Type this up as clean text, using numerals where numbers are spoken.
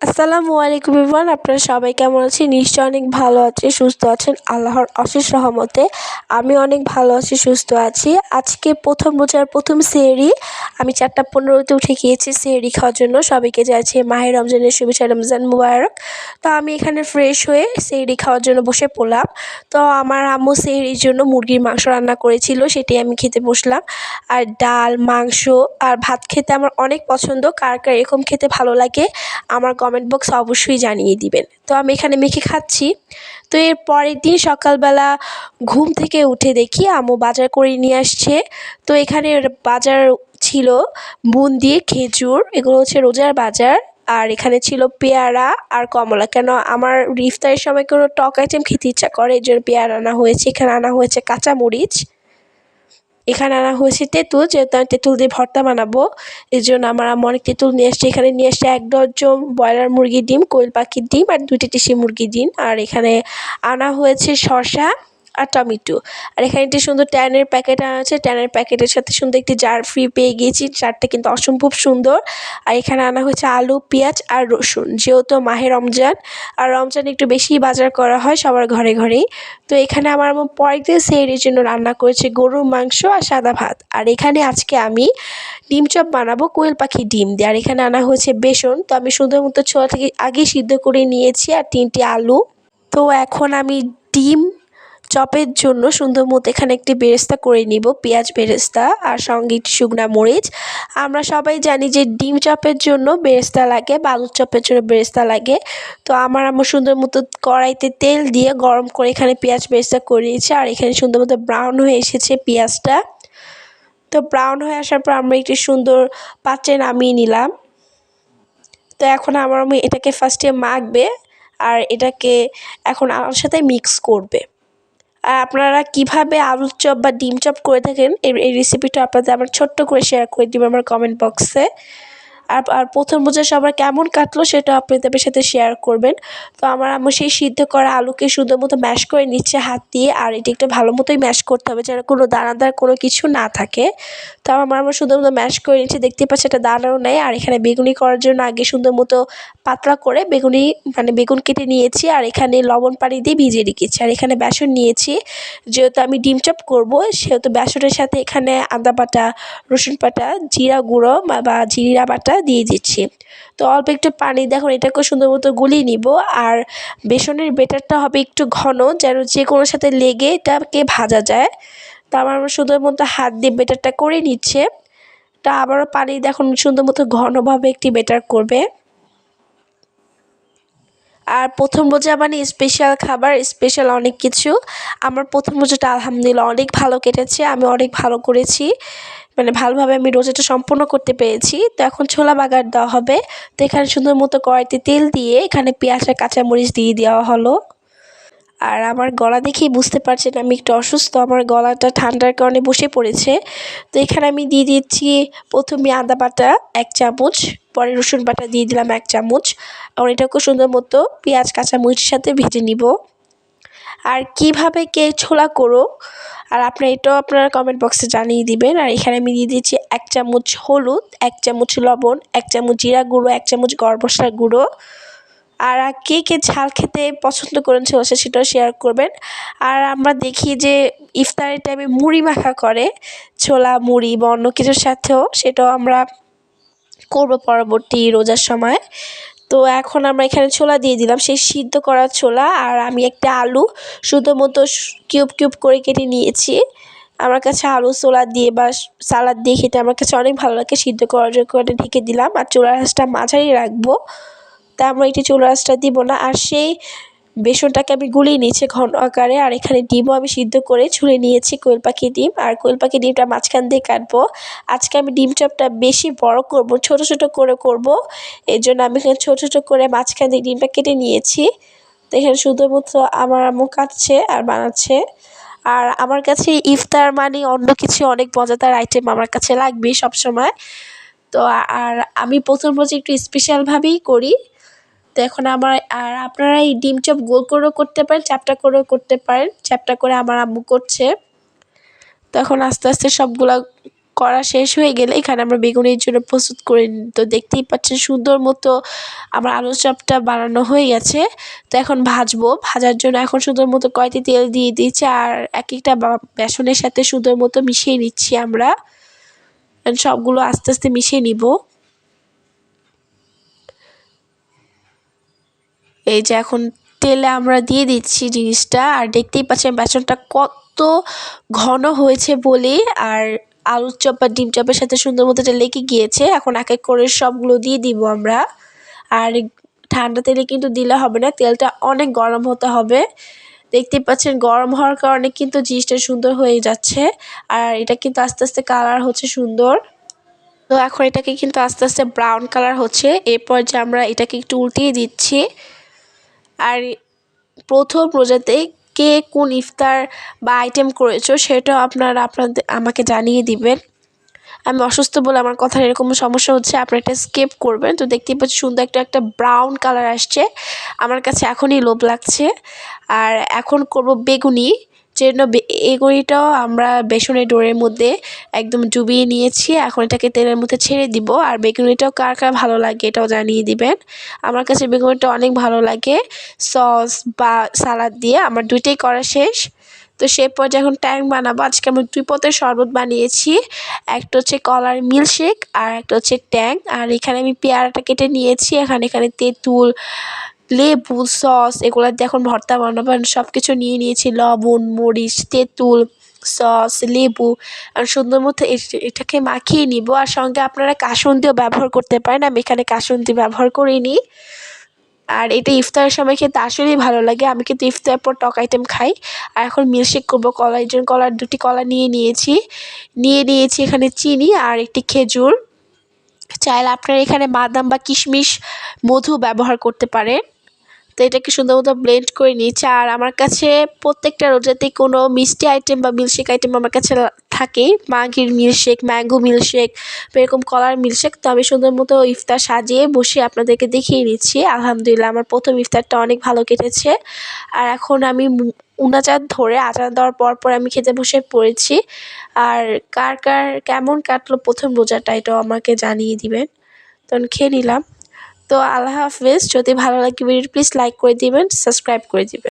আসসালামু আলাইকুম এভরিওয়ান, আপনারা সবাই কেমন আছেন? নিশ্চয়ই অনেক ভালো আছেন, সুস্থ আছেন। আল্লাহর অশেষ রহমতে আমি অনেক ভালো আছি, সুস্থ আছি। আজকে প্রথম রোজার প্রথম সেহরি আমি 4:15-তে উঠে গিয়েছি সেহরি খাওয়ার জন্য। সবাইকে জানাচ্ছি মাহে রমজানের শুভেচ্ছা, রমজান মুবারক। তো আমি এখানে ফ্রেশ হয়ে সেহরি খাওয়ার জন্য বসে পড়লাম। তো আমার আম্মু সেহরির জন্য মুরগির মাংস রান্না করেছিল, সেটাই আমি খেতে বসলাম। আর ডাল, মাংস আর ভাত খেতে আমার অনেক পছন্দ। কার কার এরকম খেতে ভালো লাগে আমার কমেন্ট বক্সে অবশ্যই জানিয়ে দিবেন। তো আমি এখানে মেখে খাচ্ছি। তো এর পরের দিন সকালবেলা ঘুম থেকে উঠে দেখি আম্মু বাজার করে নিয়ে আসছে। তো এখানে বাজার ছিল বুন্দি, খেজুর, এগুলো হচ্ছে রোজার বাজার। আর এখানে ছিল পেয়ারা আর কমলা। কেন আমার ইফতারের সময় কোনো টক আইটেম খেতে ইচ্ছা করে, এই জন্য পেয়ারা আনা হয়েছে। এখানে আনা হয়েছে কাঁচামরিচ, এখানে আনা হয়েছে তেঁতুল, যেহেতু আমি তেঁতুল দিয়ে ভর্তা বানাবো এই জন্য আমার আম্মু অনেক তেঁতুল নিয়ে আসছে। এখানে নিয়ে আসছে 1 ডজন ব্রয়লার মুরগির ডিম, কোয়েল পাখির ডিম আর 2টি দেশি মুরগির ডিম। আর এখানে আনা হয়েছে শসা আর টমেটো। আর এখানে একটি সুন্দর ট্যানের প্যাকেট আনা আছে, ট্যানের প্যাকেটের সাথে সুন্দর একটি জার ফ্রি পেয়ে গিয়েছি, জারটা কিন্তু অসম্ভব সুন্দর। আর এখানে আনা হয়েছে আলু, পেঁয়াজ আর রসুন, যেহেতু মাহে রমজান আর রমজান একটু বেশিই বাজার করা হয় সবার ঘরে ঘরেই। তো এখানে আমার আম্মু পরের দিন সেহরির জন্য রান্না করেছে গরুর মাংস আর সাদা ভাত। আর এখানে আজকে আমি ডিম চপ বানাবো কোয়েল পাখির ডিম দিয়ে। আর এখানে আনা হয়েছে বেসন, তো আমি সুন্দর মতো ছোলা থেকে আগেই সিদ্ধ করে নিয়েছি, আর 3টি আলু। তো এখন আমি ডিম চপের জন্য সুন্দর মতো এখানে একটি বেরেস্তা করে নিব, পেঁয়াজ বেরেস্তা আর সঙ্গে একটু শুকনা মরিচ। আমরা সবাই জানি যে ডিম চপের জন্য বেরেস্তা লাগে বা আলুর চপের জন্য বেরেস্তা লাগে। তো আমার আম্মু সুন্দর মতো কড়াইতে তেল দিয়ে গরম করে এখানে পেঁয়াজ বেরেস্তা করে নিয়েছে। আর এখানে সুন্দর মতো ব্রাউন হয়ে এসেছে পেঁয়াজটা। তো ব্রাউন হয়ে আসার পর আমরা একটি সুন্দর পাত্রে নামিয়ে নিলাম। তো এখন আমার আম্মু এটাকে ফার্স্টে মাখবে আর এটাকে এখন আলুর সাথে মিক্স করবে। আর আপনারা কীভাবে আলুর চপ বা ডিম চপ করে থাকেন এই রেসিপিটা আপনাদের আমার ছোট্ট করে শেয়ার করে দিবেন আমার কমেন্ট বক্সে। আর প্রথম রোজা সবার কেমন কাটলো সেটা আপনাদের সাথে শেয়ার করবেন। তো আমার আম্মু সেই সিদ্ধ করা আলুকে সুন্দর মতো ম্যাশ করে নিচ্ছে হাত দিয়ে, আর এটি একটু ভালো মতোই ম্যাশ করতে হবে যেন কোনো দানাদার কোনো কিছু না থাকে। তো আমার আম্মু সুন্দর মতো ম্যাশ করে নিচ্ছে, দেখতে পাচ্ছে এটা দানাও নেই। আর এখানে বেগুনি করার জন্য আগে সুন্দর মতো পাতলা করে বেগুন কেটে নিয়েছি, আর এখানে লবণ পানি দিয়ে ভিজিয়ে রেখেছি। আর এখানে বেসন নিয়েছি, যেহেতু আমি ডিম চপ করবো সেহেতু বেসনের সাথে এখানে আদা বাটা, রসুন বাটা, জিরা গুঁড়ো বা জিরা বাটা দিয়ে দিচ্ছি। তো অল্প একটু পানি দেখুন এটাকে সুন্দর মতো গুলিয়ে নিব। আর বেসনের বেটারটা হবে একটু ঘন, যেন যে কোনোর সাথে লেগে এটাকে ভাজা যায়। তো আমার সুন্দর মতো হাত দিয়ে বেটারটা করে নিচ্ছে। তা আবারও পানি দেখুন সুন্দর মতো ঘনভাবে একটি বেটার করবে। আর প্রথম রোজা মানে স্পেশাল খাবার, স্পেশাল অনেক কিছু। আমার প্রথম রোজাটা আলহামদুলিল্লাহ অনেক ভালো কেটেছে, আমি অনেক ভালো করেছি, মানে ভালোভাবে আমি রোজাটা সম্পূর্ণ করতে পেরেছি। তো এখন ছোলা বাগার দেওয়া হবে। তো এখানে সুন্দর মতো কড়াইতে তেল দিয়ে এখানে পেঁয়াজ আর কাঁচামরিচ দিয়ে দেওয়া হলো। আর আমার গলা দেখেই বুঝতে পারছেন আমি একটু অসুস্থ, আমার গলাটা ঠান্ডার কারণে বসে পড়েছে। তো এখানে আমি দিয়ে দিচ্ছি প্রথমে আদা বাটা 1 চামচ, পরে রসুন বাটা দিয়ে দিলাম 1 চামচ। আর এটাকে সুন্দর মতো পেঁয়াজ কাঁচামরিচের সাথে ভেজে নিব। আর কিভাবে কে ছোলা করো আর এটাও আপনারা কমেন্ট বক্সে জানিয়ে দিবেন। আর এখানে আমি দিয়ে দিচ্ছি 1 চামচ হলুদ, 1 চামচ লবণ, 1 চামচ জিরা গুঁড়ো, 1 চামচ গরম মশলার গুঁড়ো। আর কে কে ঝাল খেতে পছন্দ করেন সেটাও শেয়ার করবেন। আর আমরা দেখি যে ইফতারের টাইমে মুড়ি মাখা করে, ছোলা মুড়ি বা অন্য কিছুর সাথেও, সেটাও আমরা করব পরবর্তী রোজার সময়। তো এখন আমরা এখানে ছোলা দিয়ে দিলাম, সেই সিদ্ধ করা ছোলা। আর আমি একটা আলু সুন্দর মতো কিউব কিউব করে কেটে নিয়েছি। আমার কাছে আলু ছোলা দিয়ে বা সালাদ দিয়ে খেতে আমার কাছে অনেক ভালো লাগে। সিদ্ধ করার করে ঢেকে দিলাম, আর চুলার আঁচটা মাঝারি রাখবো। তা আমরা একটু চুলার আঁচটা দিব না। আর সেই বেসনটাকে আমি গুলিয়ে নিয়েছি ঘন আকারে। আর এখানে ডিমও আমি সিদ্ধ করে ছুলে নিয়েছি, কোয়েল পাখি ডিম। আর কোয়েল পাখি ডিমটা মাঝখান দিয়ে কাটবো। আজকে আমি ডিম চপটা বেশি বড় করব, ছোট ছোট করে করব, এই জন্য আমি এখানে ছোট ছোট করে মাঝখান দিয়ে ডিমটা কেটে নিয়েছি। তো এখানে শুধুমাত্র আমার আম্মু কাটছে আর বানাচ্ছে। আর আমার কাছে ইফতার মানে অন্য কিছু অনেক মজাদার আইটেম আমার কাছে লাগবেই সবসময়। তো আর আমি প্রথম রোজে একটু স্পেশালভাবেই করি। তো এখন আর আপনারা এই ডিম চপ গোল করেও করতে পারেন, চ্যাপ্টা করেও করতে পারেন। চ্যাপ্টা করে আমার আম্মু করছে। তো এখন আস্তে আস্তে সবগুলা করা শেষ হয়ে গেলে এখানে আমরা বেগুনের জন্য প্রস্তুত করে নিই। তো দেখতেই পাচ্ছেন সুন্দর মতো আমার আলুর চপটা বানানো হয়ে গেছে। তো এখন ভাজবো। ভাজার জন্য এখন সুন্দর মতো কড়াইতে তেল দিয়ে দিয়েছি আর একটা বেসনের সাথে সুন্দর মতো মিশিয়ে নিচ্ছি আমরা। সবগুলো আস্তে আস্তে মিশিয়ে নিব। এই যে এখন তেলে আমরা দিয়ে দিচ্ছি জিনিসটা আর দেখতেই পাচ্ছেন বেসনটা কত ঘন হয়েছে বলে আর আলুর চপ আর ডিম চপের সাথে সুন্দর মতো এটা লেগে গিয়েছে। এখন এক এক করে সবগুলো দিয়ে দিব আমরা। আর ঠান্ডা তেলে কিন্তু দিলে হবে না, তেলটা অনেক গরম হতে হবে। দেখতেই পাচ্ছেন গরম হওয়ার কারণে কিন্তু জিনিসটা সুন্দর হয়ে যাচ্ছে আর এটা কিন্তু আস্তে আস্তে কালার হচ্ছে সুন্দর। তো এখন এটাকে কিন্তু আস্তে আস্তে ব্রাউন কালার হচ্ছে। এরপর যে আমরা এটাকে একটু উল্টিয়ে দিচ্ছি। আর প্রথম রোজাতে কে কোন ইফতার বা আইটেম করেছো সেটাও আপনাদের আমাকে জানিয়ে দিবেন। আমি অসুস্থ বলে আমার কথার এরকম সমস্যা হচ্ছে, আপনারা এটা স্কিপ করবেন। তো দেখতেই পাচ্ছি সুন্দর একটা ব্রাউন কালার আসছে, আমার কাছে এখনই লোভ লাগছে। আর এখন করব বেগুনি, যেজন্য বেগুনিটাও আমরা বেসনের ডোরের মধ্যে একদম ডুবিয়ে নিয়েছি। এখন এটাকে তেলের মধ্যে ছেড়ে দিব। আর বেগুনিটাও কার কার ভালো লাগে এটাও জানিয়ে দিবেন। আমার কাছে বেগুনিটা অনেক ভালো লাগে সস বা সালাদ দিয়ে। আমার দুইটাই করা শেষ। তো সেই পর্যায়ে এখন ট্যাং বানাবো। আজকে আমি 2 পদের শরবত বানিয়েছি। একটা হচ্ছে কলার মিল্কশেক আর একটা হচ্ছে ট্যাং। আর এখানে আমি পেয়ারাটা কেটে নিয়েছি। এখানে তেঁতুল, লেবু, সস এগুলা দিয়ে এখন ভর্তা বানাবো। সব কিছু নিয়ে নিয়েছি, লবণ, মরিচ, তেঁতুল, সস, লেবু আর সুন্দর মতো এটাকে মাখিয়ে নিব। আর সঙ্গে আপনারা কাসুন্দিও ব্যবহার করতে পারেন, আমি এখানে কাসুন্দি ব্যবহার করিনি। আর এটা ইফতারের সময় খেতে আসলেই ভালো লাগে। আমি কিন্তু ইফতারের পর টক আইটেম খাই। আর এখন মিল্কশেক করবো। কলার জন্য দুটি কলা নিয়ে নিয়েছি এখানে চিনি আর একটি খেজুর। চাইলে আপনারা এখানে বাদাম বা কিশমিশ, মধু ব্যবহার করতে পারেন। তো এটাকে সুন্দর মতো ব্লেন্ড করে নিয়েছি। আর আমার কাছে প্রত্যেকটা রোজাতেই কোনো মিষ্টি আইটেম বা মিল্কশেক আইটেম আমার কাছে থাকেই। মাঘির মিল্কশেক, ম্যাঙ্গো মিল্কশেক, এরকম কলার মিল্কশেক। তো আমি সুন্দর মতো ইফতার সাজিয়ে বসে আপনাদেরকে দেখিয়ে নিচ্ছি। আলহামদুলিল্লাহ আমার প্রথম ইফতারটা অনেক ভালো কেটেছে। আর এখন আমি উনাচাঁদ ধরে আজান দেওয়ার পর আমি খেতে বসে পড়েছি। আর কার কেমন কাটলো প্রথম রোজাটা এটাও আমাকে জানিয়ে দিবেন। তো আমি খেয়ে নিলাম। তো আল্লাহ হাফেজ। যদি ভালো লাগে ভিডিওটি প্লিজ লাইক করে দিবেন, সাবস্ক্রাইব করে দিবেন।